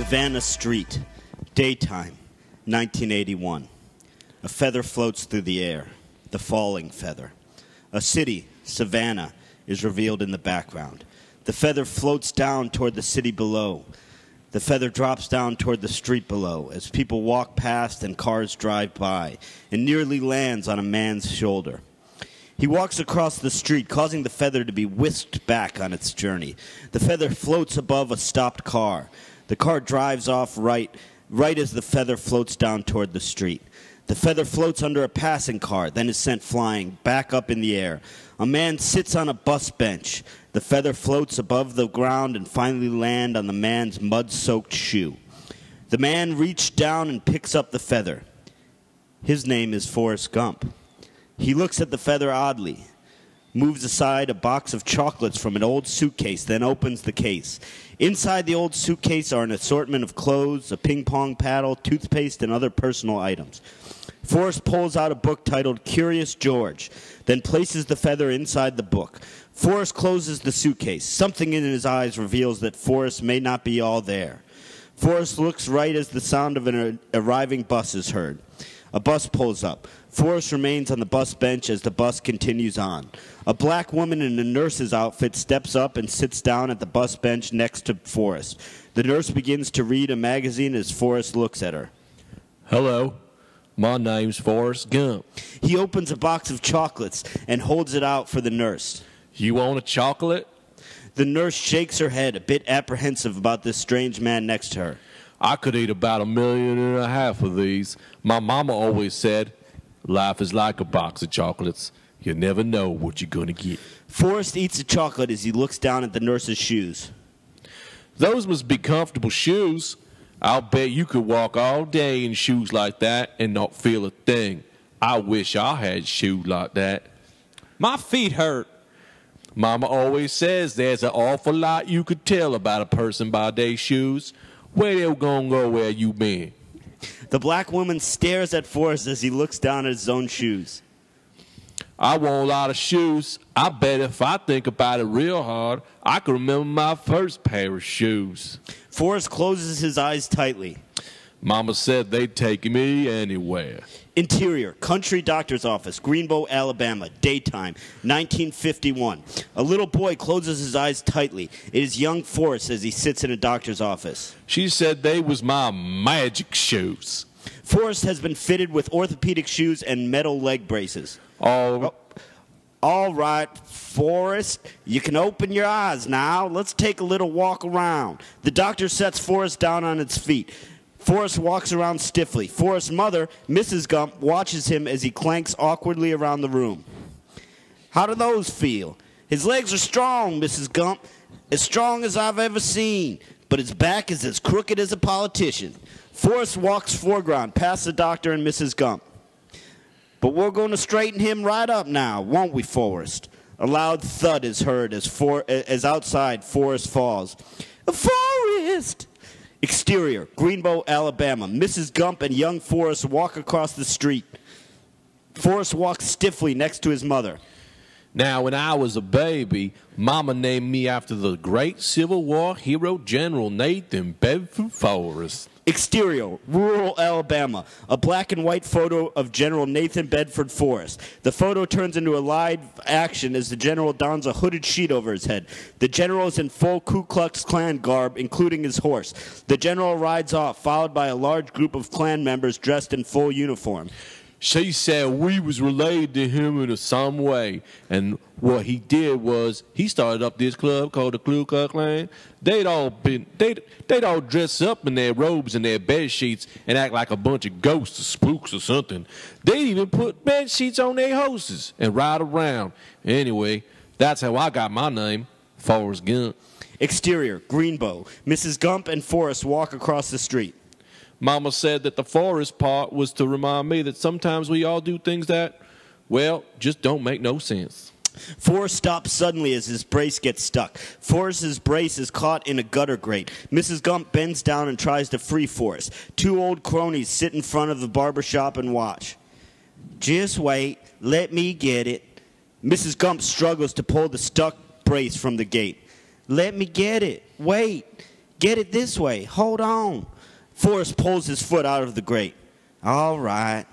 Savannah Street, daytime, 1981. A feather floats through the air, the falling feather. A city, Savannah, is revealed in the background. The feather floats down toward the city below. The feather drops down toward the street below as people walk past and cars drive by, and nearly lands on a man's shoulder. He walks across the street, causing the feather to be whisked back on its journey. The feather floats above a stopped car. The car drives off right as the feather floats down toward the street. The feather floats under a passing car, then is sent flying back up in the air. A man sits on a bus bench. The feather floats above the ground and finally lands on the man's mud-soaked shoe. The man reaches down and picks up the feather. His name is Forrest Gump. He looks at the feather oddly, moves aside a box of chocolates from an old suitcase, then opens the case. Inside the old suitcase are an assortment of clothes, a ping-pong paddle, toothpaste, and other personal items. Forrest pulls out a book titled Curious George, then places the feather inside the book. Forrest closes the suitcase. Something in his eyes reveals that Forrest may not be all there. Forrest looks right as the sound of an arriving bus is heard. A bus pulls up. Forrest remains on the bus bench as the bus continues on. A black woman in a nurse's outfit steps up and sits down at the bus bench next to Forrest. The nurse begins to read a magazine as Forrest looks at her. Hello, my name's Forrest Gump. He opens a box of chocolates and holds it out for the nurse. You want a chocolate? The nurse shakes her head, a bit apprehensive about this strange man next to her. I could eat about 1.5 million of these. My mama always said, life is like a box of chocolates. You never know what you're going to get. Forrest eats a chocolate as he looks down at the nurse's shoes. Those must be comfortable shoes. I'll bet you could walk all day in shoes like that and not feel a thing. I wish I had shoes like that. My feet hurt. Mama always says there's an awful lot you could tell about a person by their shoes. Where they gonna go where you been? The black woman stares at Forrest as he looks down at his own shoes. I want a lot of shoes. I bet if I think about it real hard, I can remember my first pair of shoes. Forrest closes his eyes tightly. Mama said they'd take me anywhere. Interior, country doctor's office, Greenbow, Alabama, daytime, 1951. A little boy closes his eyes tightly. It is young Forrest as he sits in a doctor's office. She said they was my magic shoes. Forrest has been fitted with orthopedic shoes and metal leg braces. Oh, all right, Forrest, you can open your eyes now. Let's take a little walk around. The doctor sets Forrest down on its feet. Forrest walks around stiffly. Forrest's mother, Mrs. Gump, watches him as he clanks awkwardly around the room. How do those feel? His legs are strong, Mrs. Gump, as strong as I've ever seen, but his back is as crooked as a politician. Forrest walks foreground, past the doctor and Mrs. Gump. But we're going to straighten him right up now, won't we, Forrest? A loud thud is heard as outside Forrest falls. Forrest! Exterior, Greenbow, Alabama. Mrs. Gump and young Forrest walk across the street. Forrest walks stiffly next to his mother. Now, when I was a baby, Mama named me after the great Civil War hero General Nathan Bedford Forrest. Exterior, rural Alabama. A black and white photo of General Nathan Bedford Forrest. The photo turns into a live action as the general dons a hooded sheet over his head. The general is in full Ku Klux Klan garb, including his horse. The general rides off, followed by a large group of Klan members dressed in full uniform. She said we was related to him in some way, and what he did was he started up this club called the Ku Klux Klan. They'd all dress up in their robes and their bed sheets and act like a bunch of ghosts or spooks or something. They'd even put bed sheets on their horses and ride around. Anyway, that's how I got my name, Forrest Gump. Exterior, Greenbow. Mrs. Gump and Forrest walk across the street. Mama said that the Forrest part was to remind me that sometimes we all do things that, well, just don't make no sense. Forrest stops suddenly as his brace gets stuck. Forrest's brace is caught in a gutter grate. Mrs. Gump bends down and tries to free Forrest. Two old cronies sit in front of the barber shop and watch. Just wait. Let me get it. Mrs. Gump struggles to pull the stuck brace from the gate. Let me get it. Wait. Get it this way. Hold on. Forrest pulls his foot out of the grate. All right.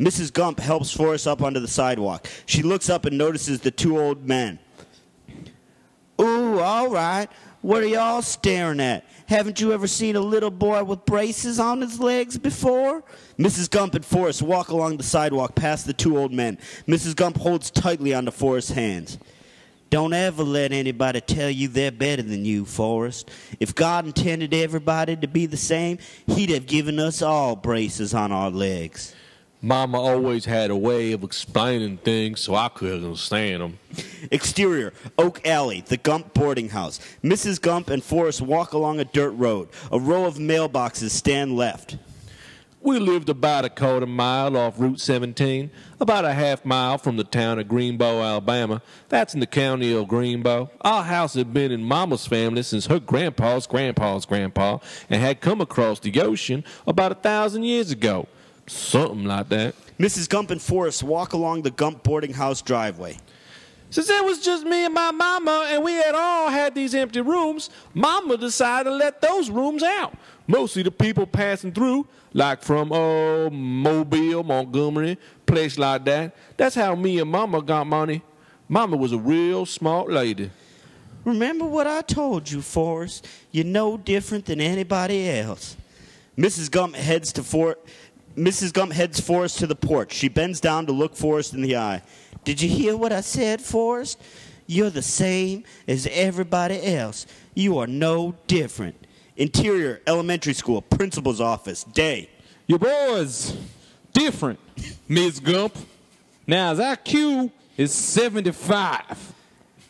Mrs. Gump helps Forrest up onto the sidewalk. She looks up and notices the two old men. Ooh, all right. What are y'all staring at? Haven't you ever seen a little boy with braces on his legs before? Mrs. Gump and Forrest walk along the sidewalk past the two old men. Mrs. Gump holds tightly onto Forrest's hands. Don't ever let anybody tell you they're better than you, Forrest. If God intended everybody to be the same, he'd have given us all braces on our legs. Mama always had a way of explaining things so I couldn't understand them. Exterior, Oak Alley, the Gump boarding house. Mrs. Gump and Forrest walk along a dirt road. A row of mailboxes stand left. We lived about a quarter mile off Route 17, about a half mile from the town of Greenbow, Alabama. That's in the county of Greenbow. Our house had been in Mama's family since her grandpa's grandpa's grandpa and had come across the ocean about 1,000 years ago. Something like that. Mrs. Gump and Forrest walk along the Gump boarding house driveway. Since it was just me and my mama and we had all had these empty rooms, Mama decided to let those rooms out. Mostly the people passing through, like from Mobile, Montgomery, place like that. That's how me and Mama got money. Mama was a real smart lady. Remember what I told you, Forrest. You're no different than anybody else. Mrs. Gump heads Forrest to the porch. She bends down to look Forrest in the eye. Did you hear what I said, Forrest? You're the same as everybody else. You are no different. Interior, elementary school, principal's office, day. Your boy's different, Miss Gump. Now, his IQ is 75.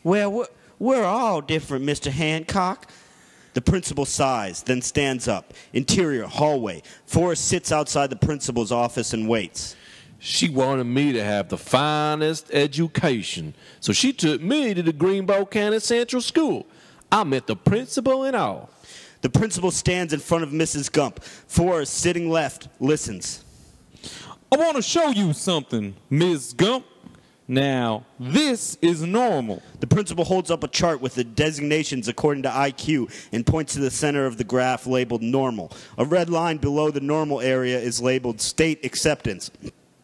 Well, we're all different, Mr. Hancock. The principal sighs, then stands up. Interior, hallway. Forrest sits outside the principal's office and waits. She wanted me to have the finest education, so she took me to the Greenbow County Central School. I met the principal and all. The principal stands in front of Mrs. Gump. Forrest, sitting left, listens. I want to show you something, Miss Gump. Now, this is normal. The principal holds up a chart with the designations according to IQ and points to the center of the graph labeled normal. A red line below the normal area is labeled state acceptance.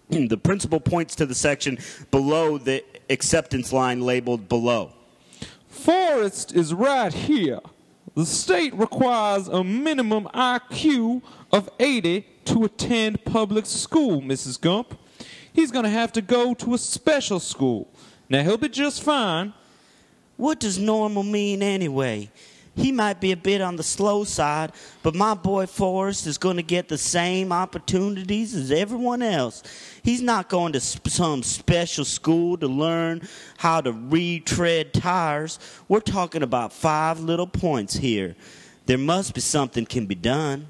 The principal points to the section below the acceptance line labeled below. Forrest is right here. The state requires a minimum IQ of 80 to attend public school, Mrs. Gump. He's going to have to go to a special school. Now, he'll be just fine. What does normal mean anyway? He might be a bit on the slow side, but my boy Forrest is going to get the same opportunities as everyone else. He's not going to some special school to learn how to retread tires. We're talking about 5 little points here. There must be something can be done.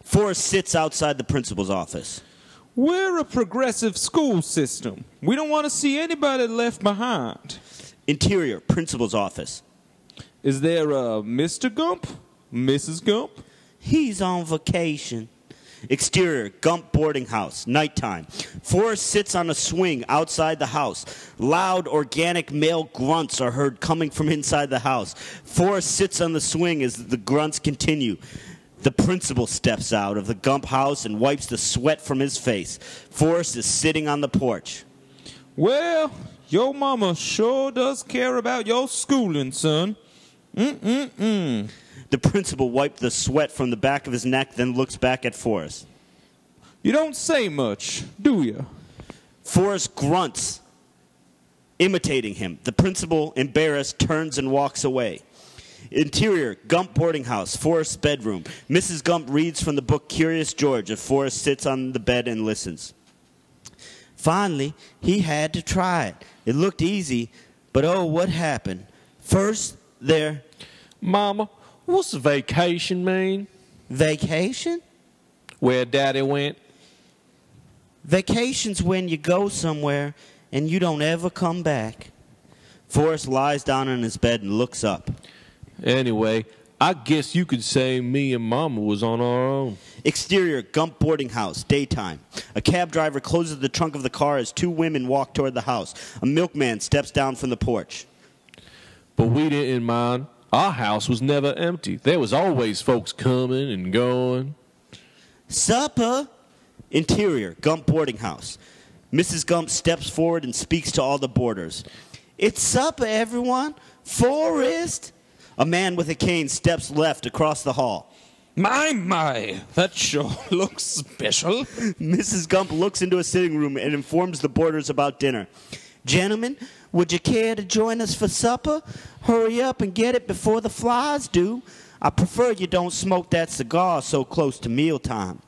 Forrest sits outside the principal's office. We're a progressive school system. We don't want to see anybody left behind. Interior, principal's office. Is there a Mr. Gump? Mrs. Gump? He's on vacation. Exterior, Gump boarding house, nighttime. Forrest sits on a swing outside the house. Loud, organic male grunts are heard coming from inside the house. Forrest sits on the swing as the grunts continue. The principal steps out of the Gump house and wipes the sweat from his face. Forrest is sitting on the porch. Well, your mama sure does care about your schooling, son. The principal wiped the sweat from the back of his neck, then looks back at Forrest. You don't say much, do you? Forrest grunts, imitating him. The principal, embarrassed, turns and walks away. Interior, Gump boarding house, Forrest's bedroom. Mrs. Gump reads from the book Curious George as Forrest sits on the bed and listens. Finally, he had to try it. It looked easy, but oh, what happened? First, there... Mama, what's vacation mean? Vacation? Where Daddy went? Vacation's when you go somewhere and you don't ever come back. Forrest lies down on his bed and looks up. Anyway, I guess you could say me and Mama was on our own. Exterior, Gump boarding house, daytime. A cab driver closes the trunk of the car as 2 women walk toward the house. A milkman steps down from the porch. But we didn't mind. Our house was never empty. There was always folks coming and going. Supper. Interior, Gump boarding house. Mrs. Gump steps forward and speaks to all the boarders. It's supper, everyone. Forrest. A man with a cane steps left across the hall. My, that sure looks special. Mrs. Gump looks into a sitting room and informs the boarders about dinner. Gentlemen, would you care to join us for supper? Hurry up and get it before the flies do. I prefer you don't smoke that cigar so close to mealtime.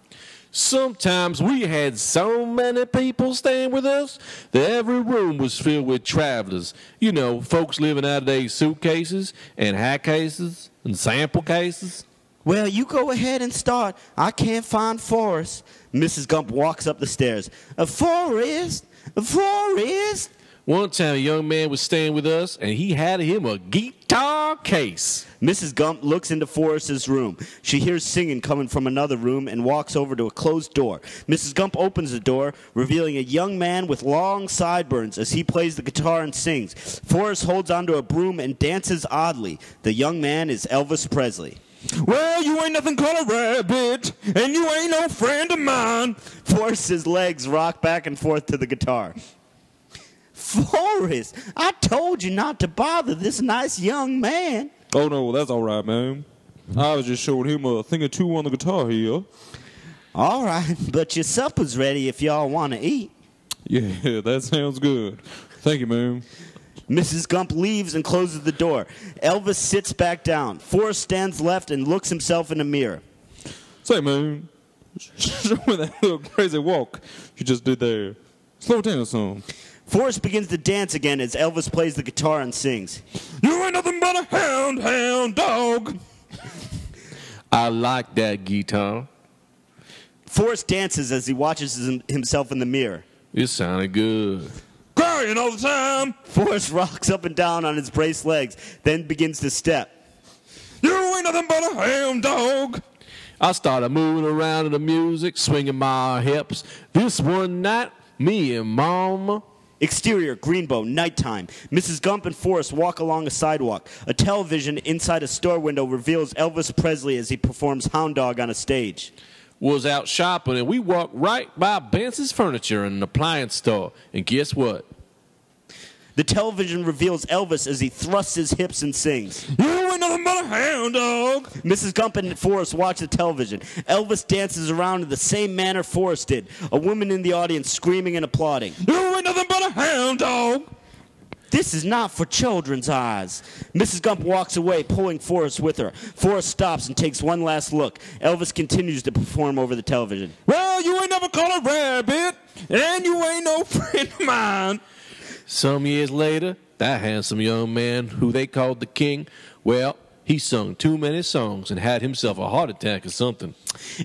Sometimes we had so many people staying with us that every room was filled with travelers. You know, folks living out of their suitcases and hat cases and sample cases. Well, you go ahead and start. I can't find Forrest. Mrs. Gump walks up the stairs. Forrest? Forrest? One time a young man was staying with us, and he had him a guitar case. Mrs. Gump looks into Forrest's room. She hears singing coming from another room and walks over to a closed door. Mrs. Gump opens the door, revealing a young man with long sideburns as he plays the guitar and sings. Forrest holds onto a broom and dances oddly. The young man is Elvis Presley. Well, you ain't nothing called a rabbit, and you ain't no friend of mine. Forrest's legs rock back and forth to the guitar. Forrest, I told you not to bother this nice young man. Oh, no, that's all right, man. I was just showing him a thing or two on the guitar here. All right, but your supper's ready if y'all want to eat. Yeah, that sounds good. Thank you, man. Mrs. Gump leaves and closes the door. Elvis sits back down. Forrest stands left and looks himself in a mirror. Say, man, show me that little crazy walk you just did there. Slow down some. Forrest begins to dance again as Elvis plays the guitar and sings. You ain't nothing but a hound dog. I like that guitar. Forrest dances as he watches himself in the mirror. It sounded good. Crying all the time. Forrest rocks up and down on his braced legs, then begins to step. You ain't nothing but a hound dog. I started moving around to the music, swinging my hips. This one night, me and Mama. Exterior, Greenbow, nighttime. Mrs. Gump and Forrest walk along a sidewalk. A television inside a store window reveals Elvis Presley as he performs Hound Dog on a stage. Was out shopping, and we walked right by Benson's Furniture and an appliance store. And guess what? The television reveals Elvis as he thrusts his hips and sings. You ain't nothing but a hound dog. Mrs. Gump and Forrest watch the television. Elvis dances around in the same manner Forrest did. A woman in the audience screaming and applauding. You ain't nothing but a hound dog. This is not for children's eyes. Mrs. Gump walks away, pulling Forrest with her. Forrest stops and takes one last look. Elvis continues to perform over the television. Well, you ain't never called a rabbit, and you ain't no friend of mine. Some years later, that handsome young man who they called the king, well, he sung too many songs and had himself a heart attack or something.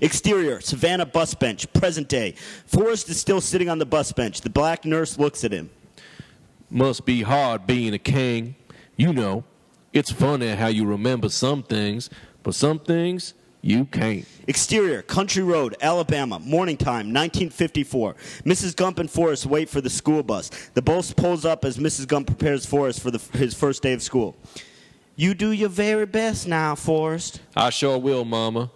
Exterior, Savannah bus bench, present day. Forrest is still sitting on the bus bench. The black nurse looks at him. Must be hard being a king. You know, it's funny how you remember some things, but some things you can't. Exterior, Country Road, Alabama, morning time, 1954. Mrs. Gump and Forrest wait for the school bus. The bus pulls up as Mrs. Gump prepares Forrest for his first day of school. You do your very best now, Forrest. I sure will, Mama.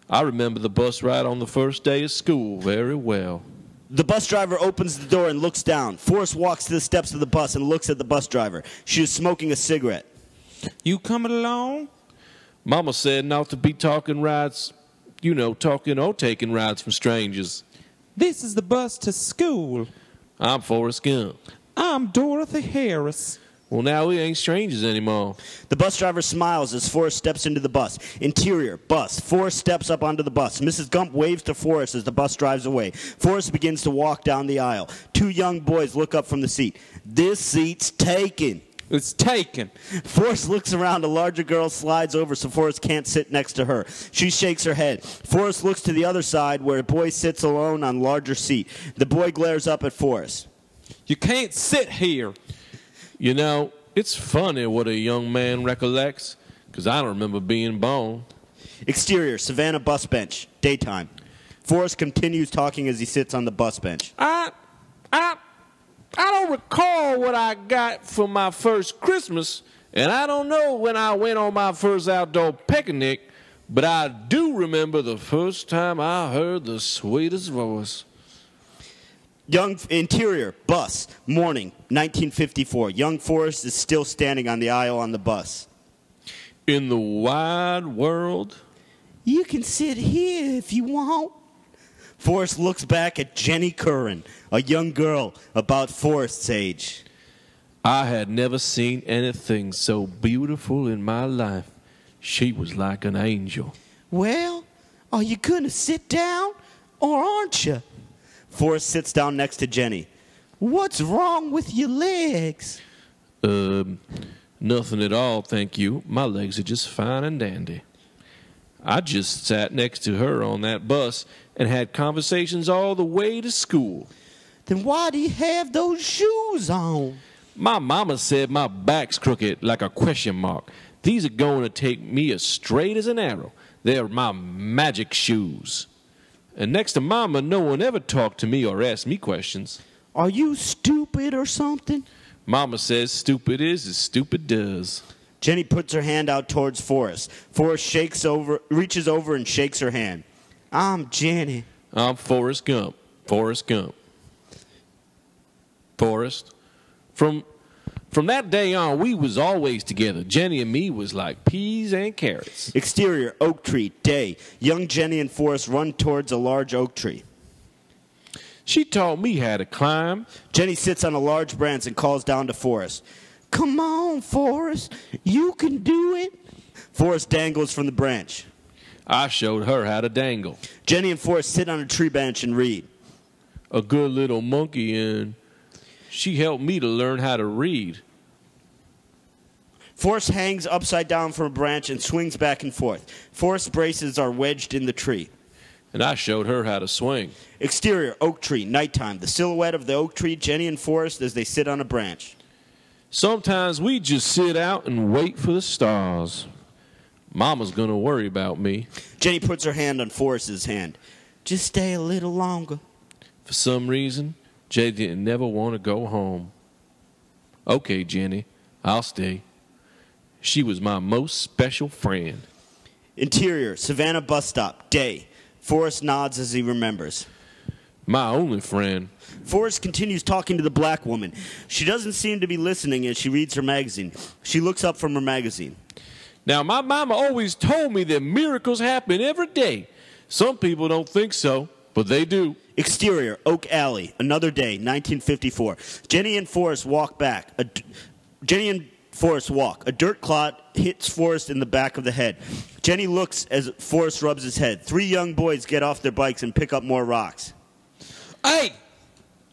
I remember the bus ride on the first day of school very well. The bus driver opens the door and looks down. Forrest walks to the steps of the bus and looks at the bus driver. She is smoking a cigarette. You coming along? Mama said not to be talking rides, you know, talking or taking rides from strangers. This is the bus to school. I'm Forrest Gump. I'm Dorothy Harris. Well, now we ain't strangers anymore. The bus driver smiles as Forrest steps into the bus. Interior, bus. Forrest steps up onto the bus. Mrs. Gump waves to Forrest as the bus drives away. Forrest begins to walk down the aisle. Two young boys look up from the seat. This seat's taken. It's taken. Forrest looks around. A larger girl slides over so Forrest can't sit next to her. She shakes her head. Forrest looks to the other side where a boy sits alone on a larger seat. The boy glares up at Forrest. You can't sit here. You know, it's funny what a young man recollects, because I don't remember being born. Exterior, Savannah bus bench, daytime. Forrest continues talking as he sits on the bus bench. I don't recall what I got for my first Christmas, And I don't know when I went on my first outdoor picnic, but I do remember the first time I heard the sweetest voice. Young interior, bus, morning, 1954. Young Forrest is still standing on the aisle on the bus. In the wide world, You can sit here if you want. Forrest looks back at Jenny Curran, a young girl about Forrest's age. I had never seen anything so beautiful in my life. She was like an angel. Well, are you going to sit down or aren't you? Forrest sits down next to Jenny. What's wrong with your legs? Nothing at all, thank you. My legs are just fine and dandy. I just sat next to her on that bus and had conversations all the way to school. Then why do you have those shoes on? My mama said my back's crooked like a question mark. These are going to take me as straight as an arrow. They're my magic shoes. And next to Mama, no one ever talked to me or asked me questions. Are you stupid or something? Mama says stupid is as stupid does. Jenny puts her hand out towards Forrest. Forrest reaches over and shakes her hand. I'm Jenny. I'm Forrest Gump. Forrest Gump. Forrest. From that day on, we was always together. Jenny and me was like peas and carrots. Exterior, oak tree, day. Young Jenny and Forrest run towards a large oak tree. She taught me how to climb. Jenny sits on a large branch and calls down to Forrest. Come on, Forrest. You can do it. Forrest dangles from the branch. I showed her how to dangle. Jenny and Forrest sit on a tree bench and read. A good little monkey, and she helped me to learn how to read. Forrest hangs upside down from a branch and swings back and forth. Forrest's braces are wedged in the tree. And I showed her how to swing. Exterior, oak tree, nighttime. The silhouette of the oak tree, Jenny and Forrest as they sit on a branch. Sometimes we just sit out and wait for the stars. Mama's going to worry about me. Jenny puts her hand on Forrest's hand. Just stay a little longer. For some reason, Jay didn't never want to go home. Okay, Jenny, I'll stay. She was my most special friend. Interior, Savannah bus stop, day. Forrest nods as he remembers. My only friend. Forrest continues talking to the black woman. She doesn't seem to be listening as she reads her magazine. She looks up from her magazine. Now, my mama always told me that miracles happen every day. Some people don't think so, but they do. Exterior, Oak Alley, another day, 1954. Jenny and Forrest walk back. Jenny and Forrest walk. A dirt clod hits Forrest in the back of the head. Jenny looks as Forrest rubs his head. 3 young boys get off their bikes and pick up more rocks. Hey,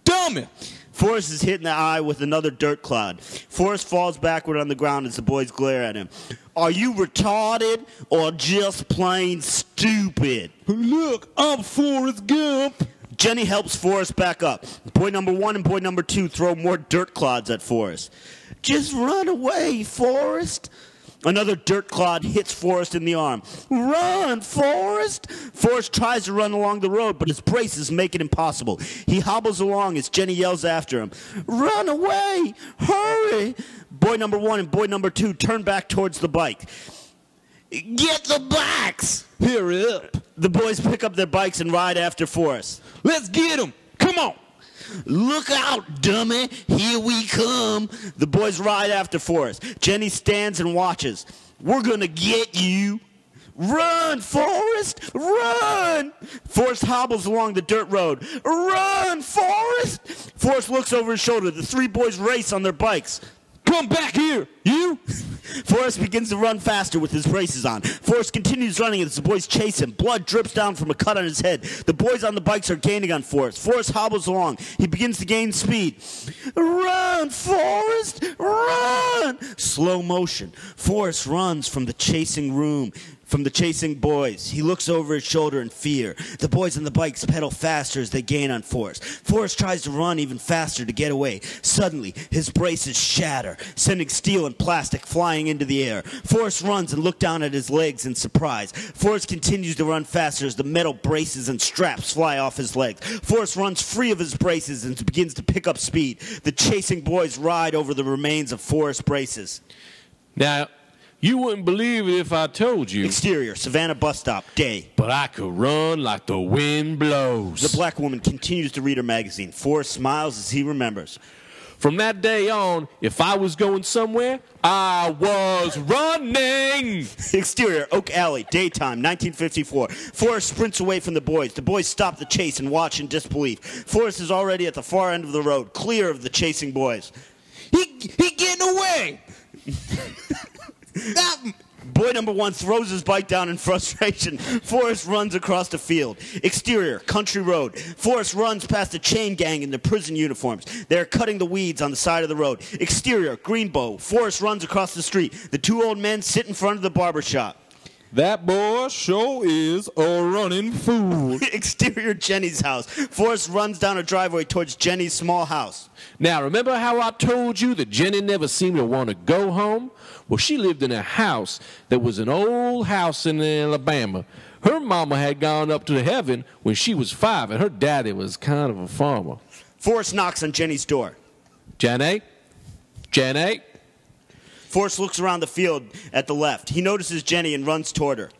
dummy! Forrest is hit in the eye with another dirt clod. Forrest falls backward on the ground as the boys glare at him. Are you retarded or just plain stupid? Look, I'm Forrest Gump. Jenny helps Forrest back up. Boy number 1 and boy number 2 throw more dirt clods at Forrest. Just run away, Forrest. Another dirt clod hits Forrest in the arm. Run, Forrest! Forrest tries to run along the road, but his braces make it impossible. He hobbles along as Jenny yells after him. Run away! Hurry! Boy number 1 and boy number 2 turn back towards the bike. Get the bikes! Hurry up. The boys pick up their bikes and ride after Forrest. Let's get him. Come on. Look out, dummy. Here we come. The boys ride after Forrest. Jenny stands and watches. We're going to get you. Run, Forrest. Run. Forrest hobbles along the dirt road. Run, Forrest. Forrest looks over his shoulder. The 3 boys race on their bikes. Come back here, you. Forrest begins to run faster with his braces on. Forrest continues running as the boys chase him. Blood drips down from a cut on his head. The boys on the bikes are gaining on Forrest. Forrest hobbles along. He begins to gain speed. Run, Forrest! Run! Slow motion. Forrest runs from the chasing boys. He looks over his shoulder in fear. The boys on the bikes pedal faster as they gain on Forrest. Forrest tries to run even faster to get away. Suddenly, his braces shatter, sending steel and plastic flying into the air. Forrest runs and looks down at his legs in surprise. Forrest continues to run faster as the metal braces and straps fly off his legs. Forrest runs free of his braces and begins to pick up speed. The chasing boys ride over the remains of Forrest's braces. Now, you wouldn't believe it if I told you, Exterior, Savannah bus stop, day. but I could run like the wind blows. The black woman continues to read her magazine. Forrest smiles as he remembers. From that day on, if I was going somewhere, I was running. Exterior, Oak Alley, daytime, 1954. Forrest sprints away from the boys. The boys stop the chase and watch in disbelief. Forrest is already at the far end of the road, clear of the chasing boys. He getting away. Boy number one throws his bike down in frustration. Forrest runs across the field. Exterior, country road. Forrest runs past a chain gang in their prison uniforms. They're cutting the weeds on the side of the road. Exterior, Greenbow. Forrest runs across the street. The two old men sit in front of the barber shop. That boy sure is a running fool. Exterior, Jenny's house. Forrest runs down a driveway towards Jenny's small house. Now, remember how I told you that Jenny never seemed to want to go home? Well, she lived in a house that was an old house in Alabama. Her mama had gone up to heaven when she was 5, and her daddy was kind of a farmer. Forrest knocks on Jenny's door. Jenny? Jenny? Forrest looks around the field at the left. He notices Jenny and runs toward her.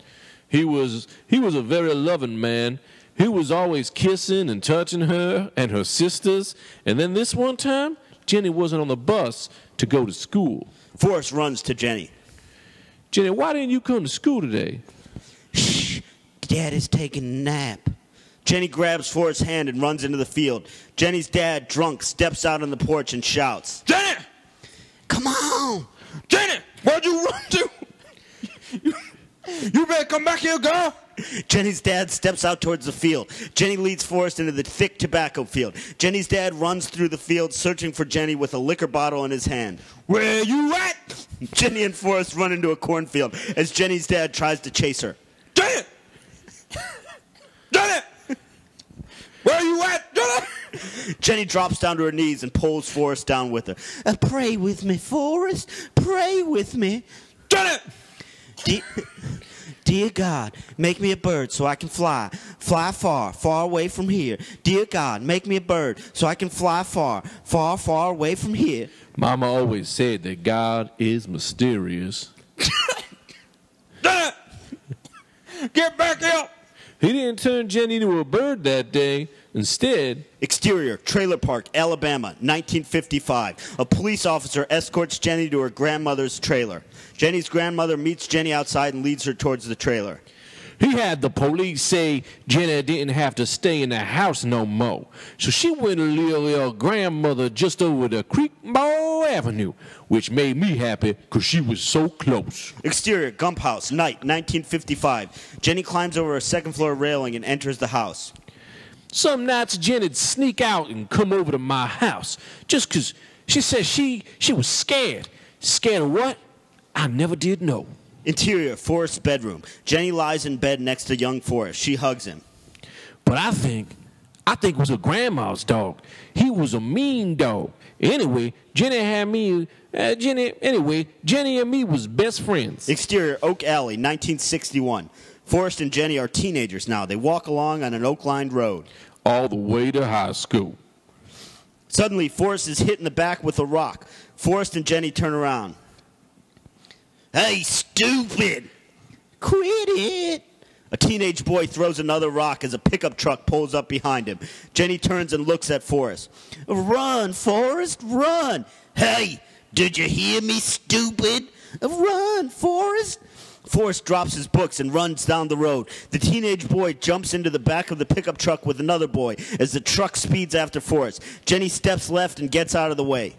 He was a very loving man. He was always kissing and touching her and her sisters. And then this one time, Jenny wasn't on the bus to go to school. Forrest runs to Jenny. Jenny, why didn't you come to school today? Shh, Dad is taking a nap. Jenny grabs Forrest's hand and runs into the field. Jenny's dad, drunk, steps out on the porch and shouts, Jenny! "Come on! Jenny! Where'd you run to? You better come back here, girl. Jenny's dad steps out towards the field. Jenny leads Forrest into the thick tobacco field. Jenny's dad runs through the field searching for Jenny with a liquor bottle in his hand. Where you at? Jenny and Forrest run into a cornfield as Jenny's dad tries to chase her. Jenny! Jenny! Where you at, Jenny? Jenny drops down to her knees and pulls Forrest down with her. Pray with me, Forrest. Pray with me. Jenny! Dear God, make me a bird so I can fly. Fly far, far away from here. Dear God, make me a bird so I can fly far, far, far away from here. Mama always said that God is mysterious. Jenny! Get back here! He didn't turn Jenny into a bird that day. Instead, Exterior, Trailer Park, Alabama, 1955. A police officer escorts Jenny to her grandmother's trailer. Jenny's grandmother meets Jenny outside and leads her towards the trailer. he had the police say Jenny didn't have to stay in the house no more. So she went to live with her grandmother just over the Creekball Avenue, which made me happy because she was so close. Exterior, Gump House, night, 1955. Jenny climbs over a second-floor railing and enters the house. Some nights Jenny'd sneak out and come over to my house just because she said she was scared. Scared of what? I never did know. Interior, Forrest's bedroom. Jenny lies in bed next to young Forrest. She hugs him. But I think it was her grandma's dog. He was a mean dog. Anyway, Jenny and me was best friends. Exterior, Oak Alley, 1961. Forrest and Jenny are teenagers now. They walk along on an oak-lined road. All the way to high school. Suddenly, Forrest is hit in the back with a rock. Forrest and Jenny turn around. Hey, stupid! Quit it! A teenage boy throws another rock as a pickup truck pulls up behind him. Jenny turns and looks at Forrest. Run, Forrest, run! Hey, did you hear me, stupid? Run, Forrest! Forrest drops his books and runs down the road. The teenage boy jumps into the back of the pickup truck with another boy as the truck speeds after Forrest. Jenny steps left and gets out of the way.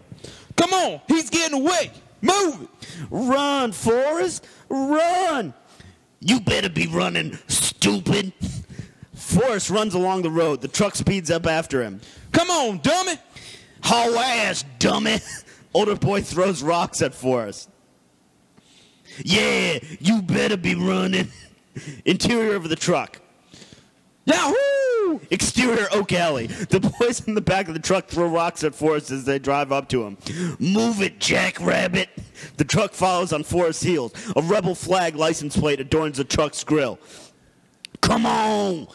Come on, he's getting away. Move it. Run, Forrest, run! You better be running, stupid. Forrest runs along the road. The truck speeds up after him. Come on, dummy. Haul ass, dummy. Older boy throws rocks at Forrest. Yeah, you better be running. Interior of the truck. Yahoo! Exterior, Oak Alley. The boys in the back of the truck throw rocks at Forrest as they drive up to him. Move it, Jackrabbit. The truck follows on Forrest's heels. A rebel flag license plate adorns the truck's grill. Come on.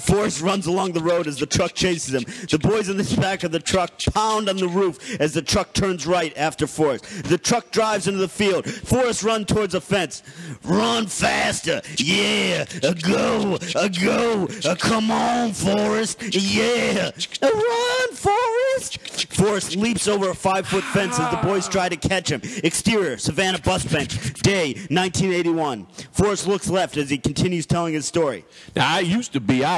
Forrest runs along the road as the truck chases him. The boys in the back of the truck pound on the roof as the truck turns right after Forrest. The truck drives into the field. Forrest runs towards a fence. Run faster. Yeah. Go. Come on, Forrest. Yeah. Run, Forrest. Forrest leaps over a 5-foot fence as the boys try to catch him. Exterior, Savannah bus bench. Day, 1981. Forrest looks left as he continues telling his story. Now, I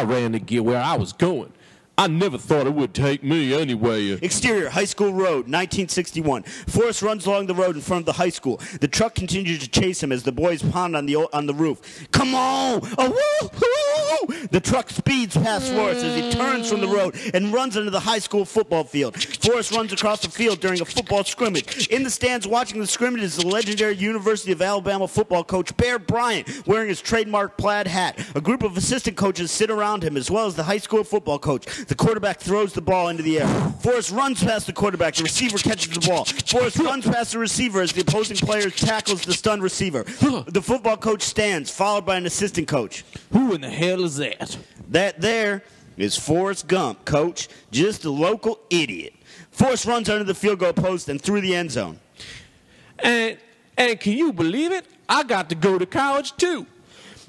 ran to get where I was going. I never thought it would take me anyway. Exterior, High School Road, 1961. Forrest runs along the road in front of the high school. The truck continues to chase him as the boys pound on the roof. Come on! Oh, woo-hoo! The truck speeds past Forrest as he turns from the road and runs into the high school football field. Forrest runs across the field during a football scrimmage. In the stands watching the scrimmage is the legendary University of Alabama football coach Bear Bryant, wearing his trademark plaid hat. A group of assistant coaches sit around him, as well as the high school football coach. The quarterback throws the ball into the air. Forrest runs past the quarterback. The receiver catches the ball. Forrest runs past the receiver as the opposing player tackles the stunned receiver. The football coach stands, followed by an assistant coach. Who in the hell is that? That there is Forrest Gump, coach. Just a local idiot. Forrest runs under the field goal post and through the end zone. And can you believe it? I got to go to college, too.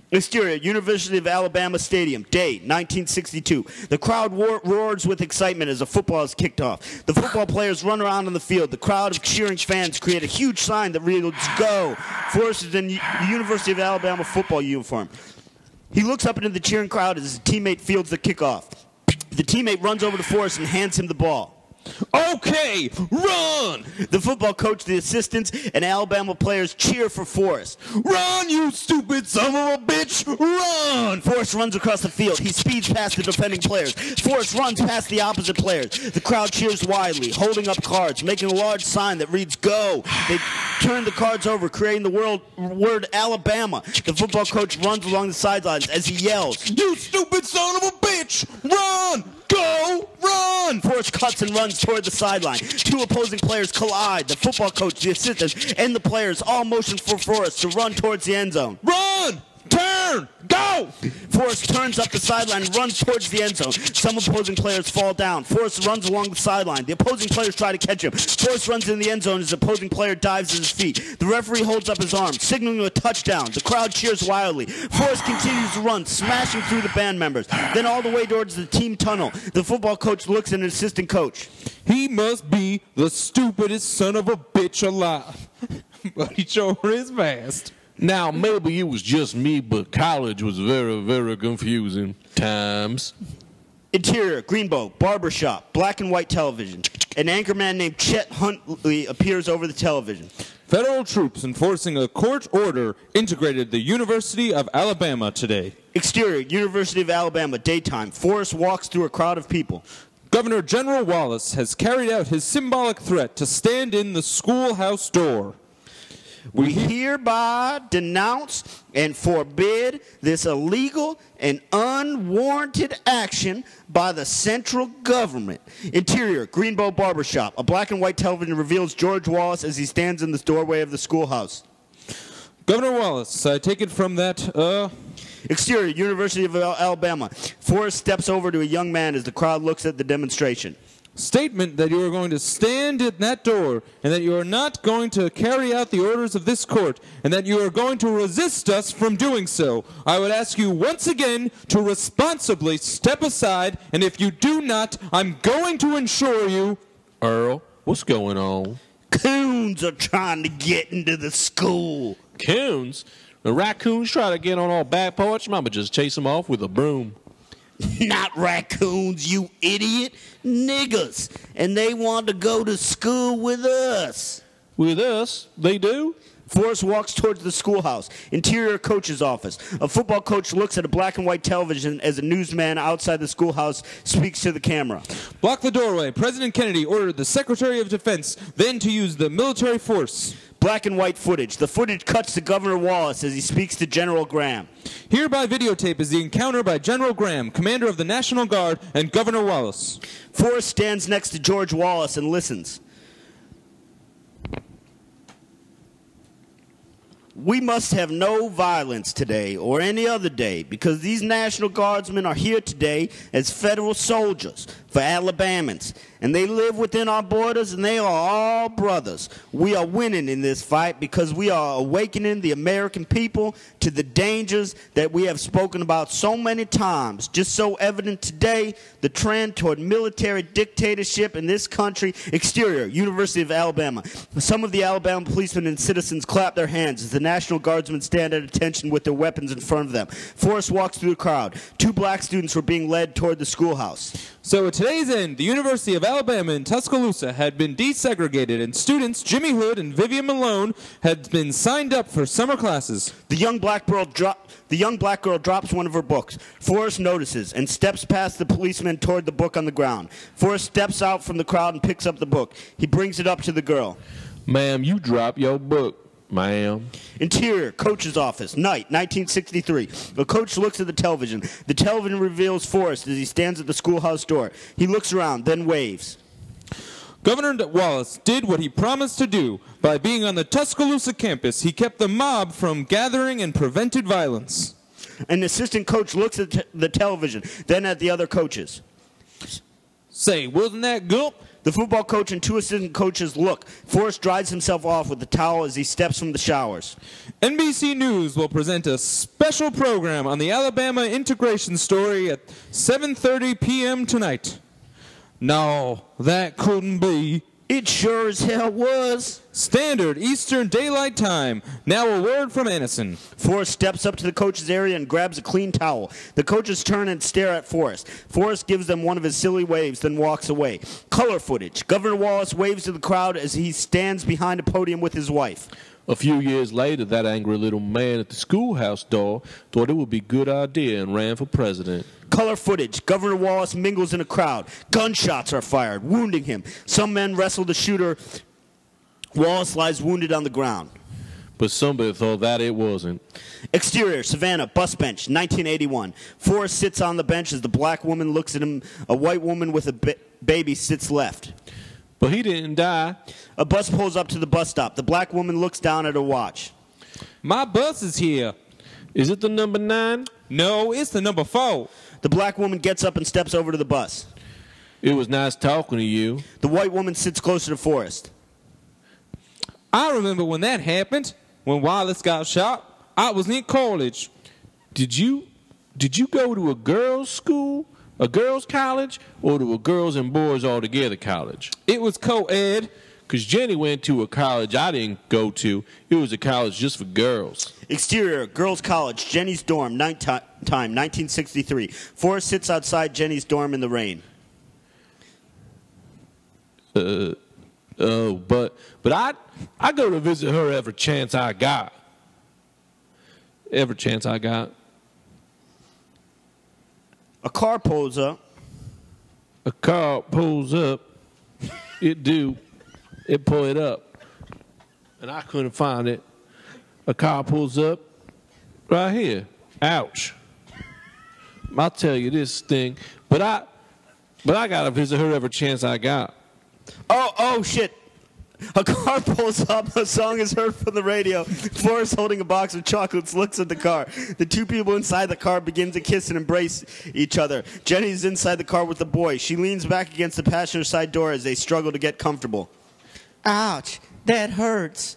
Exterior, University of Alabama Stadium, day, 1962. The crowd roars with excitement as the football is kicked off. The football players run around on the field. The crowd of cheering fans create a huge sign that reads, "Go." Forrest is in the University of Alabama football uniform. He looks up into the cheering crowd as his teammate fields the kickoff. The teammate runs over to Forrest and hands him the ball. Okay, run! The football coach, the assistants, and Alabama players cheer for Forrest. Run, you stupid son of a bitch! Run! Forrest runs across the field. He speeds past the defending players. Forrest runs past the opposite players. The crowd cheers wildly, holding up cards, making a large sign that reads, "Go." They turn the cards over, creating the word Alabama. The football coach runs along the sidelines as he yells, "You stupid son of a bitch! Run! Go! Run!" Forrest cuts and runs toward the sideline. Two opposing players collide. The football coach, the assistants, and the players all motion for Forrest to run towards the end zone. Run! Turn! Go! Forrest turns up the sideline and runs towards the end zone. Some opposing players fall down. Forrest runs along the sideline. The opposing players try to catch him. Forrest runs in the end zone as the opposing player dives at his feet. The referee holds up his arm, signaling a touchdown. The crowd cheers wildly. Forrest continues to run, smashing through the band members. Then all the way towards the team tunnel. The football coach looks at an assistant coach. He must be the stupidest son of a bitch alive. But he sure is fast. Now, maybe it was just me, but college was very, very confusing times. Interior, Greenbow, barbershop, black and white television. An anchorman named Chet Huntley appears over the television. Federal troops enforcing a court order integrated the University of Alabama today. Exterior, University of Alabama, daytime. Forrest walks through a crowd of people. Governor General Wallace has carried out his symbolic threat to stand in the schoolhouse door. We hereby denounce and forbid this illegal and unwarranted action by the central government. Interior, Greenbow Barbershop. A black and white television reveals George Wallace as he stands in the doorway of the schoolhouse. Governor Wallace, I take it from that, Exterior, University of Alabama. Forrest steps over to a young man as the crowd looks at the demonstration. statement that you are going to stand at that door and that you are not going to carry out the orders of this court and that you are going to resist us from doing so. I would ask you once again to responsibly step aside, and if you do not, I'm going to ensure you... Earl, what's going on? Coons are trying to get into the school. Coons? The raccoons try to get on our back porch, Mama just chase them off with a broom. Not raccoons, you idiot. Niggers. And they want to go to school with us. With us? They do? Forrest walks towards the schoolhouse. Interior coach's office. A football coach looks at a black and white television as a newsman outside the schoolhouse speaks to the camera. Block the doorway. President Kennedy ordered the Secretary of Defense then to use the military force. Black and white footage. The footage cuts to Governor Wallace as he speaks to General Graham. Hereby videotape is the encounter by General Graham, commander of the National Guard, and Governor Wallace. Forrest stands next to George Wallace and listens. We must have no violence today or any other day because these National Guardsmen are here today as federal soldiers for Alabamans, and they live within our borders, and they are all brothers. We are winning in this fight because we are awakening the American people to the dangers that we have spoken about so many times. Just so evident today, the trend toward military dictatorship in this country. Exterior, University of Alabama. Some of the Alabama policemen and citizens clap their hands as the National Guardsmen stand at attention with their weapons in front of them. Forrest walks through the crowd. 2 black students were being led toward the schoolhouse. So at today's end, the University of Alabama in Tuscaloosa had been desegregated, and students Jimmy Hood and Vivian Malone had been signed up for summer classes. The young black girl drops one of her books. Forrest notices and steps past the policeman toward the book on the ground. Forrest steps out from the crowd and picks up the book. He brings it up to the girl. Ma'am, you dropped your book. Ma'am. Interior, coach's office, night, 1963. The coach looks at the television. The television reveals Forrest as he stands at the schoolhouse door. He looks around, then waves. Governor Wallace did what he promised to do. By being on the Tuscaloosa campus, he kept the mob from gathering and prevented violence. An assistant coach looks at the television, then at the other coaches. Say, wasn't that Gump? The football coach and 2 assistant coaches look. Forrest dries himself off with the towel as he steps from the showers. NBC News will present a special program on the Alabama integration story at 7:30 p.m. tonight. No, that couldn't be. It sure as hell was. Standard Eastern Daylight Time. Now a word from Anderson. Forrest steps up to the coach's area and grabs a clean towel. The coaches turn and stare at Forrest. Forrest gives them one of his silly waves, then walks away. Color footage. Governor Wallace waves to the crowd as he stands behind a podium with his wife. A few years later, that angry little man at the schoolhouse door thought it would be a good idea and ran for president. Color footage. Governor Wallace mingles in a crowd. Gunshots are fired, wounding him. Some men wrestle the shooter. Wallace lies wounded on the ground. But somebody thought that it wasn't. Exterior, Savannah, bus bench, 1981. Forrest sits on the bench as the black woman looks at him. A white woman with a baby sits left. But he didn't die. A bus pulls up to the bus stop. The black woman looks down at her watch. My bus is here. Is it the number 9? No, it's the number 4. The black woman gets up and steps over to the bus. It was nice talking to you. The white woman sits closer to Forrest. I remember when that happened, when Wallace got shot. I was in college. Did you go to a girls' school, a girls' college, or to a girls and boys all together college? It was co-ed. Because Jenny went to a college I didn't go to. It was a college just for girls. Exterior, girls' college, Jenny's dorm, nighttime, 1963. Forrest sits outside Jenny's dorm in the rain. But I go to visit her every chance I got. Every chance I got. A car pulls up. A car pulls up. It do. It pull it up. And I couldn't find it. A car pulls up right here. Ouch. I'll tell you this thing. But I gotta visit her every chance I got. Oh, shit. A car pulls up. A song is heard from the radio. Forrest, holding a box of chocolates, looks at the car. The 2 people inside the car begin to kiss and embrace each other. Jenny's inside the car with the boy. She leans back against the passenger side door as they struggle to get comfortable. Ouch, that hurts.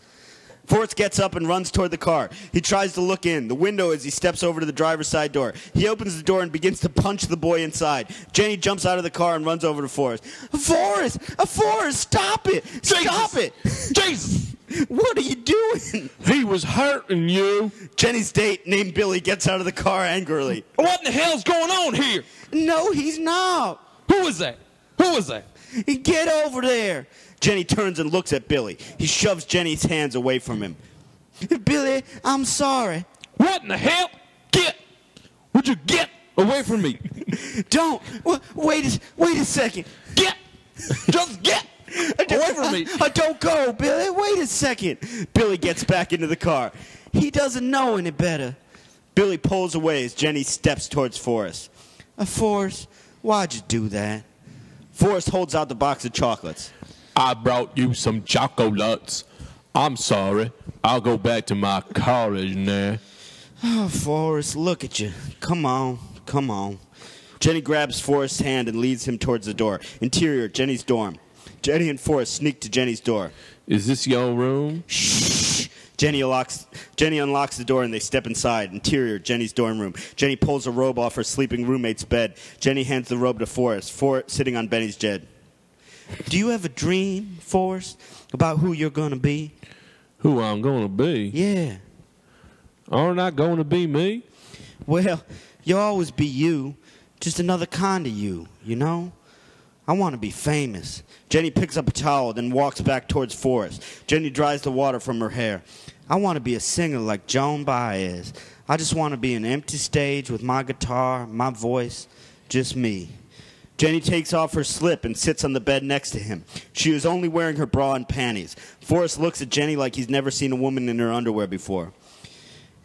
Forrest gets up and runs toward the car. He tries to look in the window as he steps over to the driver's side door. He opens the door and begins to punch the boy inside. Jenny jumps out of the car and runs over to Forrest. Forrest, stop it! Stop it! Jesus! What are you doing? He was hurting you. Jenny's date, named Billy, gets out of the car angrily. What in the hell's going on here? No, he's not. Who is that? Who is that? Get over there. Jenny turns and looks at Billy. He shoves Jenny's hands away from him. Billy, I'm sorry. What in the hell? Get! Would you get away from me? Don't. Wait a second. Get! Just get away from me. Don't go, Billy. Wait a second. Billy gets back into the car. He doesn't know any better. Billy pulls away as Jenny steps towards Forrest. Forrest, why'd you do that? Forrest holds out the box of chocolates. I brought you some chocolates. I'm sorry, I'll go back to my college now. Oh, Forrest, look at you. Come on, come on. Jenny grabs Forrest's hand and leads him towards the door. Interior, Jenny's dorm. Jenny and Forrest sneak to Jenny's door. Is this your room? Shh. Jenny unlocks the door and they step inside. Interior, Jenny's dorm room. Jenny pulls a robe off her sleeping roommate's bed. Jenny hands the robe to Forrest, sitting on Benny's bed. Do you have a dream, Forrest, about who you're going to be? Who I'm going to be? Yeah. Aren't I going to be me? Well, you'll always be you. Just another kind of you, you know? I want to be famous. Jenny picks up a towel, then walks back towards Forrest. Jenny dries the water from her hair. I want to be a singer like Joan Baez. I just want to be an empty stage with my guitar, my voice, just me. Jenny takes off her slip and sits on the bed next to him. She is only wearing her bra and panties. Forrest looks at Jenny like he's never seen a woman in her underwear before.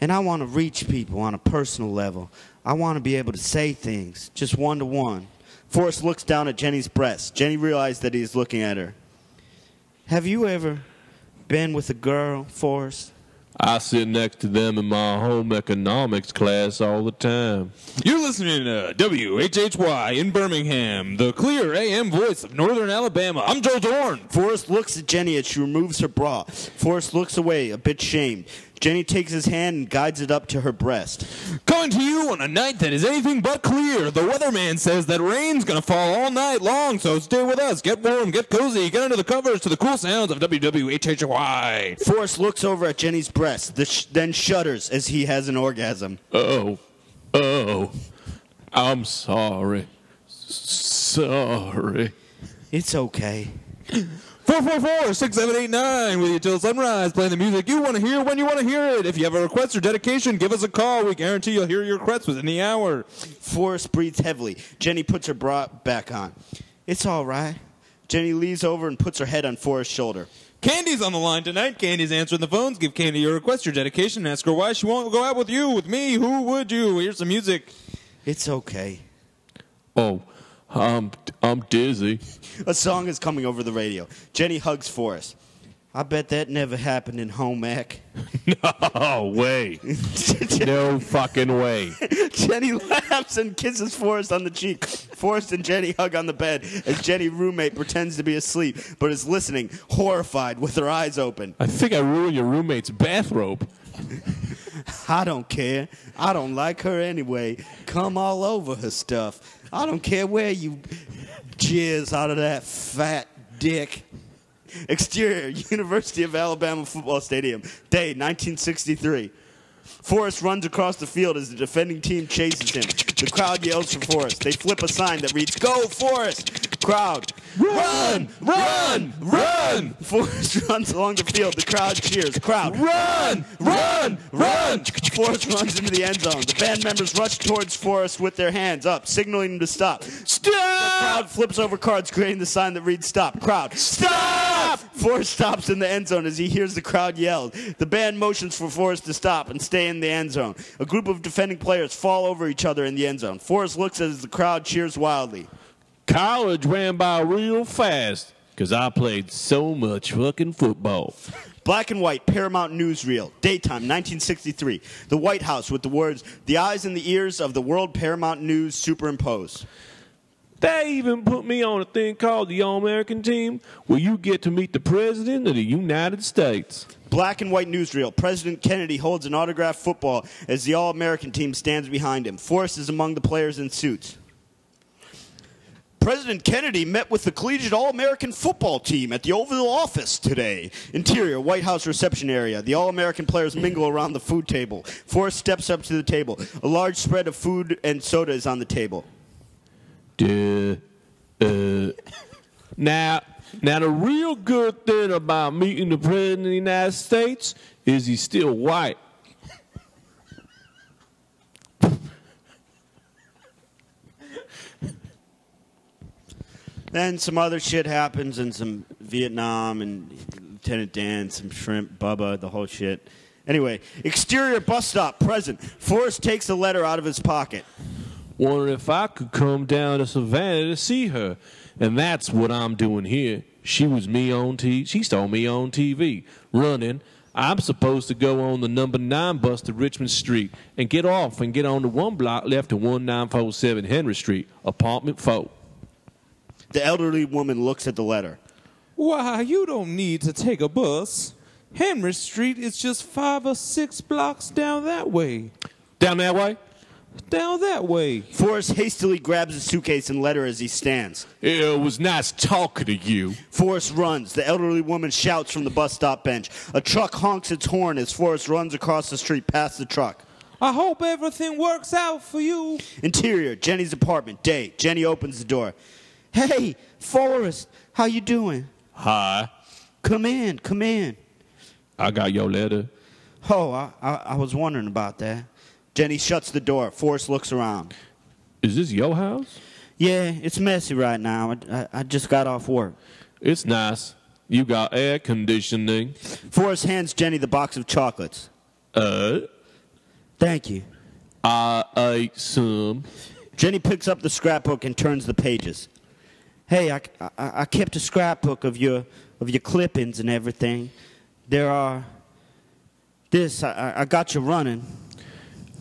And I want to reach people on a personal level. I want to be able to say things, just one-to-one. Forrest looks down at Jenny's breast. Jenny realizes that he is looking at her. Have you ever been with a girl, Forrest? I sit next to them in my home economics class all the time. You're listening to WHHY in Birmingham, the clear AM voice of Northern Alabama. I'm Joe Dorn. Forrest looks at Jenny as she removes her bra. Forrest looks away, a bit shamed. Jenny takes his hand and guides it up to her breast. Coming to you on a night that is anything but clear. The weatherman says that rain's going to fall all night long, so stay with us. Get warm, get cozy, get under the covers to the cool sounds of WWHHY. Forrest looks over at Jenny's breast, then shudders as he has an orgasm. Oh, I'm sorry. Sorry. It's okay. 444-6789 with you till sunrise, playing the music you want to hear when you want to hear it. If you have a request or dedication, give us a call. We guarantee you'll hear your request within the hour. Forrest breathes heavily. Jenny puts her bra back on. It's all right. Jenny leans over and puts her head on Forrest's shoulder. Candy's on the line tonight. Candy's answering the phones. Give Candy your request, your dedication, and ask her why she won't go out with you, with me. Who would you? Here's some music. It's okay. Oh, I'm dizzy. A song is coming over the radio. Jenny hugs Forrest. I bet that never happened in home ec. No way. No fucking way. Jenny laughs and kisses Forrest on the cheek. Forrest and Jenny hug on the bed as Jenny's roommate pretends to be asleep but is listening, horrified, with her eyes open. I think I ruined your roommate's bathrobe. I don't care. I don't like her anyway. Come all over her stuff. I don't care where you jizz out of that fat dick. Exterior, University of Alabama football stadium. Day, 1963. Forrest runs across the field as the defending team chases him. The crowd yells for Forrest. They flip a sign that reads, "Go, Forrest!" Crowd, run! Run! Run! Forrest runs along the field. The crowd cheers. Crowd, run! Run! Run! Forrest runs into the end zone. The band members rush towards Forrest with their hands up, signaling him to stop. Stop! The crowd flips over cards, creating the sign that reads, "Stop!" Crowd, stop! Forrest stops in the end zone as he hears the crowd yell. The band motions for Forrest to stop and stay in the end zone. A group of defending players fall over each other in the end zone. Forrest looks as the crowd cheers wildly. College ran by real fast because I played so much fucking football. Black and white Paramount newsreel. Daytime, 1963. The White House with the words, "The eyes and the ears of the world Paramount News" superimposed. They even put me on a thing called the All-American Team where you get to meet the President of the United States. Black and white newsreel. President Kennedy holds an autographed football as the All-American Team stands behind him. Forrest is among the players in suits. President Kennedy met with the Collegiate All-American Football Team at the Oval Office today. Interior, White House reception area. The All-American players mingle around the food table. Forrest steps up to the table. A large spread of food and soda is on the table. Now, the real good thing about meeting the President of the United States is he's still white. Then some other shit happens in some Vietnam and Lieutenant Dan, some shrimp, Bubba, the whole shit. Anyway, exterior bus stop, present. Forrest takes a letter out of his pocket. Wonder if I could come down to Savannah to see her. And that's what I'm doing here. She saw me on TV, running. I'm supposed to go on the number 9 bus to Richmond Street and get off and get on the 1 block left to 1947 Henry Street, apartment 4. The elderly woman looks at the letter. Why, you don't need to take a bus. Henry Street is just 5 or 6 blocks down that way. Down that way? Down that way. Forrest hastily grabs a suitcase and letter as he stands. It was nice talking to you. Forrest runs. The elderly woman shouts from the bus stop bench. A truck honks its horn as Forrest runs across the street past the truck. I hope everything works out for you. Interior, Jenny's apartment. Day. Jenny opens the door. Hey, Forrest, how you doing? Hi. Come in, come in. I got your letter. Oh, I was wondering about that. Jenny shuts the door. Forrest looks around. Is this your house? Yeah, it's messy right now. I just got off work. It's nice. You got air conditioning. Forrest hands Jenny the box of chocolates. Thank you. I ate some. Jenny picks up the scrapbook and turns the pages. Hey, I kept a scrapbook of your clippings and everything. There are this. I got you running.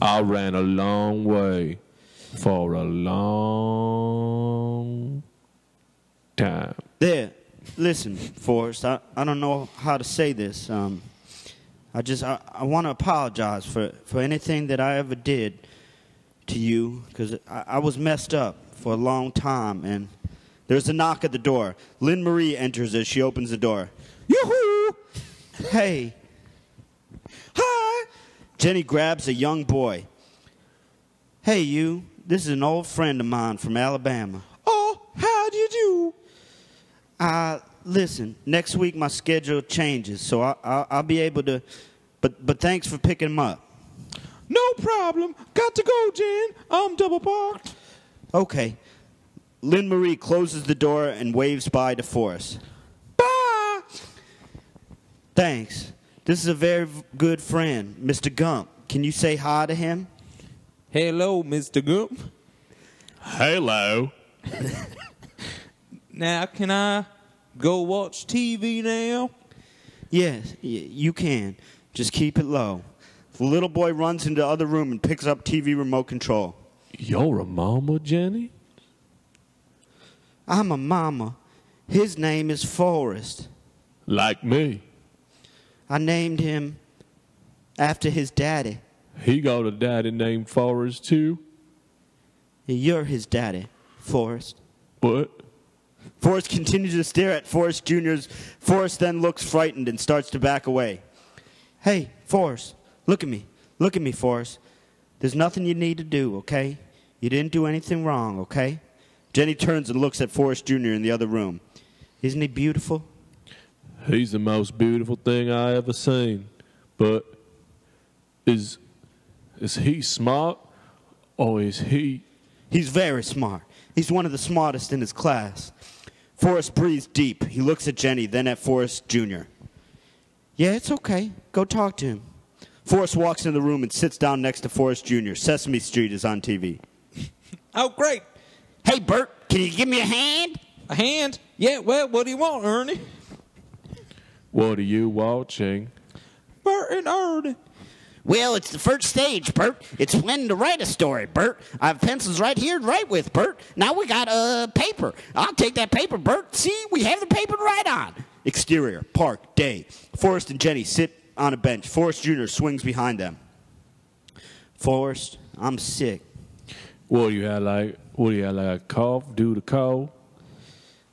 I ran a long way for a long time. There, listen, Forrest. I don't know how to say this. I want to apologize for anything that I ever did to you, because I was messed up for a long time. And there's a knock at the door. Lynn Marie enters as she opens the door. Yoo-hoo! Hey. Hi. Jenny grabs a young boy. Hey, you. This is an old friend of mine from Alabama. Oh, how do you do? Listen, next week my schedule changes, so I'll be able to, but thanks for picking him up. No problem. Got to go, Jen. I'm double parked. Okay. Lynn Marie closes the door and waves bye to Forrest. Bye. Thanks. This is a very good friend, Mr. Gump. Can you say hi to him? Hello, Mr. Gump. Hello. Now, can I go watch TV now? Yes, you can. Just keep it low. The little boy runs into the other room and picks up TV remote control. You're a mama, Jenny? I'm a mama. His name is Forrest. Like me. I named him after his daddy. He got a daddy named Forrest, too? You're his daddy, Forrest. What? Forrest continues to stare at Forrest Jr.'s. Forrest then looks frightened and starts to back away. Hey, Forrest, look at me. Look at me, Forrest. There's nothing you need to do, okay? You didn't do anything wrong, okay? Jenny turns and looks at Forrest Jr. in the other room. Isn't he beautiful? He's the most beautiful thing I ever seen. But is he smart or is he... He's very smart. He's one of the smartest in his class. Forrest breathes deep. He looks at Jenny, then at Forrest Jr. Yeah, it's okay. Go talk to him. Forrest walks into the room and sits down next to Forrest Jr. Sesame Street is on TV. Oh, great. Hey, Bert, can you give me a hand? A hand? Yeah, well, what do you want, Ernie? What are you watching? Bert and Ernie. Well, it's the first stage, Bert. It's when to write a story, Bert. I have pencils right here to write with, Bert. Now we got paper. I'll take that paper, Bert. See, we have the paper to write on. Exterior, park, day. Forrest and Jenny sit on a bench. Forrest Jr. swings behind them. Forrest, I'm sick. What do you have, like a cough due to cold?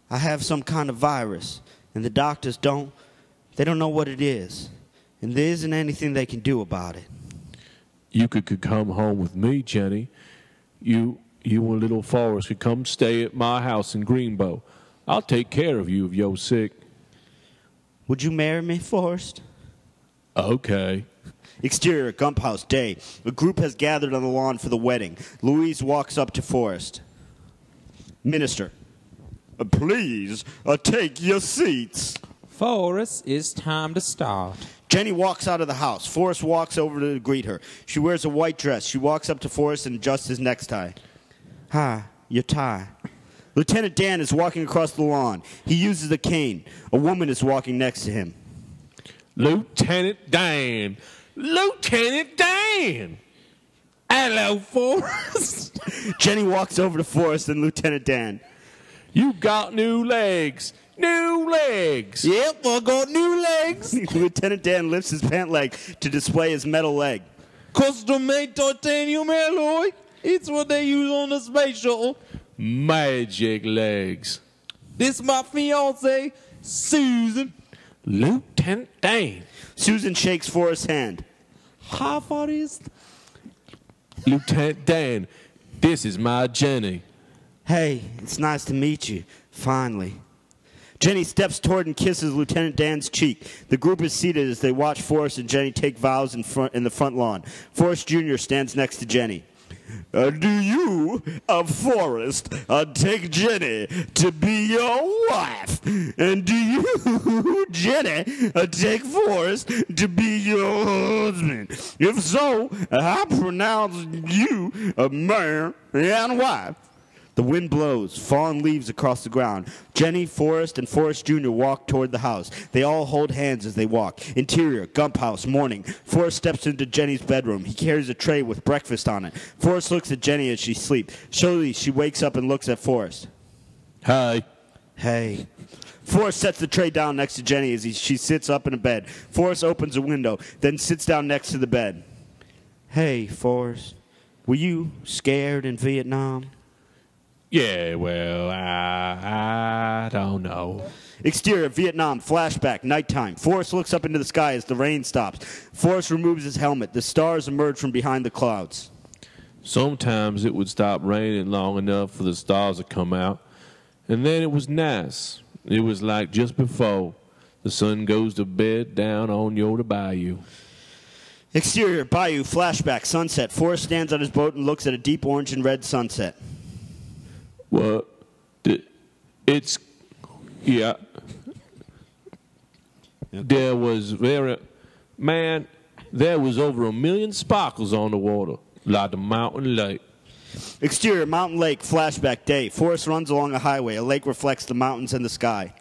I have some kind of virus, and the doctors don't know what it is. And there isn't anything they can do about it. You could come home with me, Jenny. You and little Forrest could come stay at my house in Greenbow. I'll take care of you if you're sick. Would you marry me, Forrest? Okay. Exterior, Gump House, day. A group has gathered on the lawn for the wedding. Louise walks up to Forrest. Minister. Please, take your seats. Forrest, it's time to start. Jenny walks out of the house. Forrest walks over to greet her. She wears a white dress. She walks up to Forrest and adjusts his necktie. Hi, your tie. Lieutenant Dan is walking across the lawn. He uses a cane. A woman is walking next to him. Lieutenant Dan. Lieutenant Dan. Hello, Forrest. Jenny walks over to Forrest and Lieutenant Dan. You got new legs. New legs. Yep, I got new legs. Lieutenant Dan lifts his pant leg to display his metal leg. Custom-made titanium alloy. It's what they use on the space shuttle. Magic legs. This is my fiance, Susan. Lieutenant Dan. Susan shakes Forrest's hand. Hi, Forrest. Lieutenant Dan, this is my Jenny. Hey, it's nice to meet you, finally. Jenny steps toward and kisses Lieutenant Dan's cheek. The group is seated as they watch Forrest and Jenny take vows in the front lawn. Forrest Jr. stands next to Jenny. Do you, Forrest, take Jenny to be your wife? And do you, Jenny, take Forrest to be your husband? If so, I pronounce you a man and wife. The wind blows, fallen leaves across the ground. Jenny, Forrest, and Forrest Jr. walk toward the house. They all hold hands as they walk. Interior, Gump House, morning. Forrest steps into Jenny's bedroom. He carries a tray with breakfast on it. Forrest looks at Jenny as she sleeps. Slowly, she wakes up and looks at Forrest. Hi. Hey. Forrest sets the tray down next to Jenny as she sits up in a bed. Forrest opens a window, then sits down next to the bed. Hey, Forrest, were you scared in Vietnam? Yeah, well, I don't know. Exterior, Vietnam, flashback, nighttime. Forrest looks up into the sky as the rain stops. Forrest removes his helmet. The stars emerge from behind the clouds. Sometimes it would stop raining long enough for the stars to come out, and then it was nice. It was like just before the sun goes to bed down on your bayou. Exterior, bayou, flashback, sunset. Forrest stands on his boat and looks at a deep orange and red sunset. What? It's, yeah. There was there was over 1 million sparkles on the water, like the mountain lake. Exterior, mountain lake, flashback, day. Forrest runs along a highway. A lake reflects the mountains and the sky.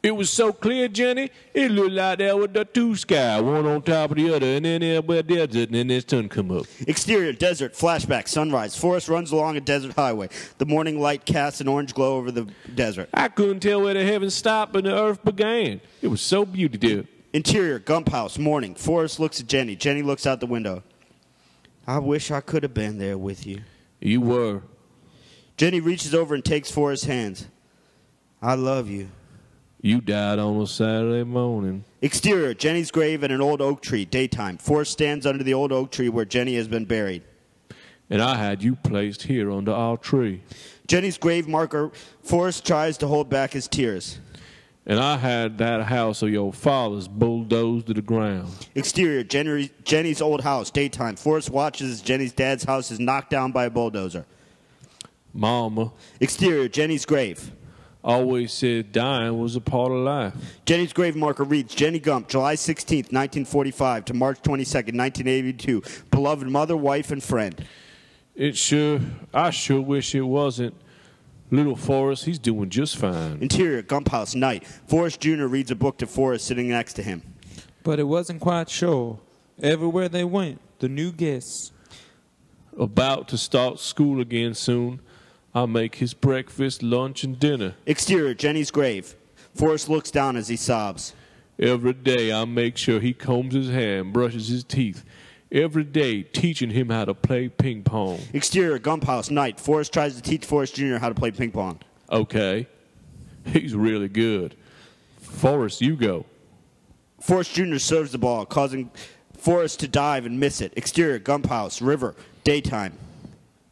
It was so clear, Jenny, it looked like there was the two sky, one on top of the other, and then there was a desert, and then the sun come up. Exterior, desert, flashback, sunrise. Forrest runs along a desert highway. The morning light casts an orange glow over the desert. I couldn't tell where the heavens stopped and the earth began. It was so beautiful. Interior, Gump House, morning. Forrest looks at Jenny. Jenny looks out the window. I wish I could have been there with you. You were. Jenny reaches over and takes Forrest's hands. I love you. You died on a Saturday morning. Exterior, Jenny's grave and an old oak tree, daytime. Forrest stands under the old oak tree where Jenny has been buried. And I had you placed here under our tree. Jenny's grave marker, Forrest tries to hold back his tears. And I had that house of your father's bulldozed to the ground. Exterior, Jenny's old house, daytime. Forrest watches as Jenny's dad's house is knocked down by a bulldozer. Mama Exterior, Jenny's grave. always said dying was a part of life. Jenny's grave marker reads, Jenny Gump, July 16th, 1945 to March 22nd, 1982. Beloved mother, wife, and friend. I sure wish it wasn't. Little Forrest, he's doing just fine. Interior, Gump House, night. Forrest Jr. reads a book to Forrest sitting next to him. But it wasn't quite sure. Everywhere they went, the new guests. About to start school again soon. I'll make his breakfast, lunch, and dinner. Exterior, Jenny's grave. Forrest looks down as he sobs. Every day I make sure he combs his hair and brushes his teeth. Every day teaching him how to play ping pong. Exterior, Gump House, night. Forrest tries to teach Forrest Jr. how to play ping pong. Okay. He's really good. Forrest, you go. Forrest Jr. serves the ball, causing Forrest to dive and miss it. Exterior, Gump House, river, daytime.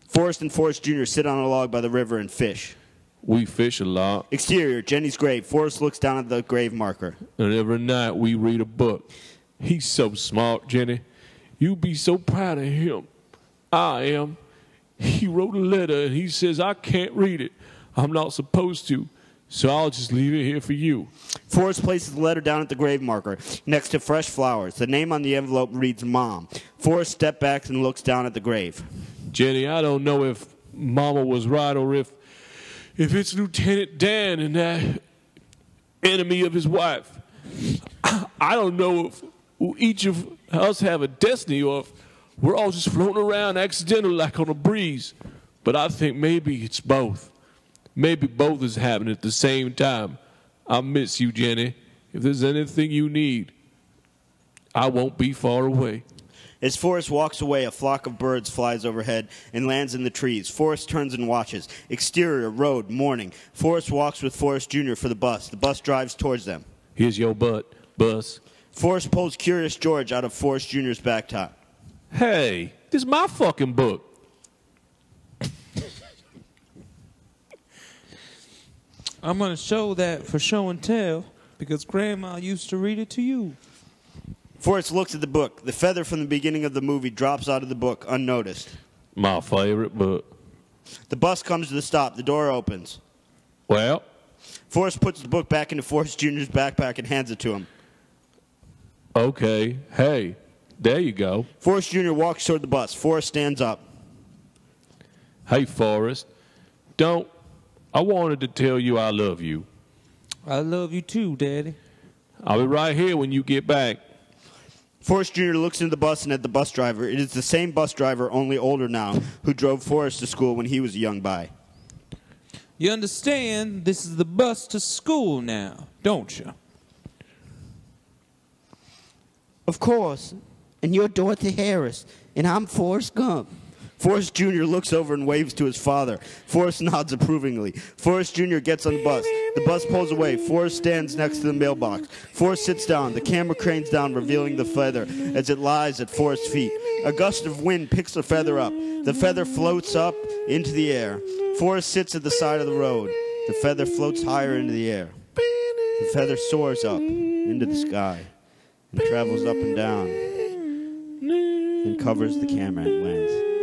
Forrest and Forrest Jr. sit on a log by the river and fish. We fish a lot. Exterior, Jenny's grave. Forrest looks down at the grave marker. And every night we read a book. He's so smart, Jenny. You be so proud of him. I am. He wrote a letter and he says I can't read it. I'm not supposed to. So I'll just leave it here for you. Forrest places the letter down at the grave marker next to fresh flowers. The name on the envelope reads Mom. Forrest steps back and looks down at the grave. Jenny, I don't know if Mama was right or if it's Lieutenant Dan and that enemy of his wife. I don't know if each of us have a destiny or if we're all just floating around accidentally like on a breeze. But I think maybe it's both. Maybe both is happening at the same time. I miss you, Jenny. If there's anything you need, I won't be far away. As Forrest walks away, a flock of birds flies overhead and lands in the trees. Forrest turns and watches. Exterior, road, morning. Forrest walks with Forrest Jr. for the bus. The bus drives towards them. Here's your butt, bus. Forrest pulls Curious George out of Forrest Jr.'s back top. Hey, this is my fucking book. I'm going to show that for show and tell because Grandma used to read it to you. Forrest looks at the book. The feather from the beginning of the movie drops out of the book unnoticed. My favorite book. The bus comes to the stop. The door opens. Well, Forrest puts the book back into Forrest Jr.'s backpack and hands it to him. okay. Hey, there you go. Forrest Jr. walks toward the bus. Forrest stands up. Hey, Forrest. I wanted to tell you I love you. I love you too, Daddy. I'll be right here when you get back. Forrest Jr. looks into the bus and at the bus driver. It is the same bus driver, only older now, who drove Forrest to school when he was a young boy. You understand this is the bus to school now, don't you? Of course. And you're Dorothy Harris, and I'm Forrest Gump. Forrest Jr. looks over and waves to his father. Forrest nods approvingly. Forrest Jr. gets on the bus. The bus pulls away. Forrest stands next to the mailbox. Forrest sits down. The camera cranes down, revealing the feather as it lies at Forrest's feet. A gust of wind picks the feather up. The feather floats up into the air. Forrest sits at the side of the road. The feather floats higher into the air. The feather soars up into the sky and travels up and down and covers the camera and lands.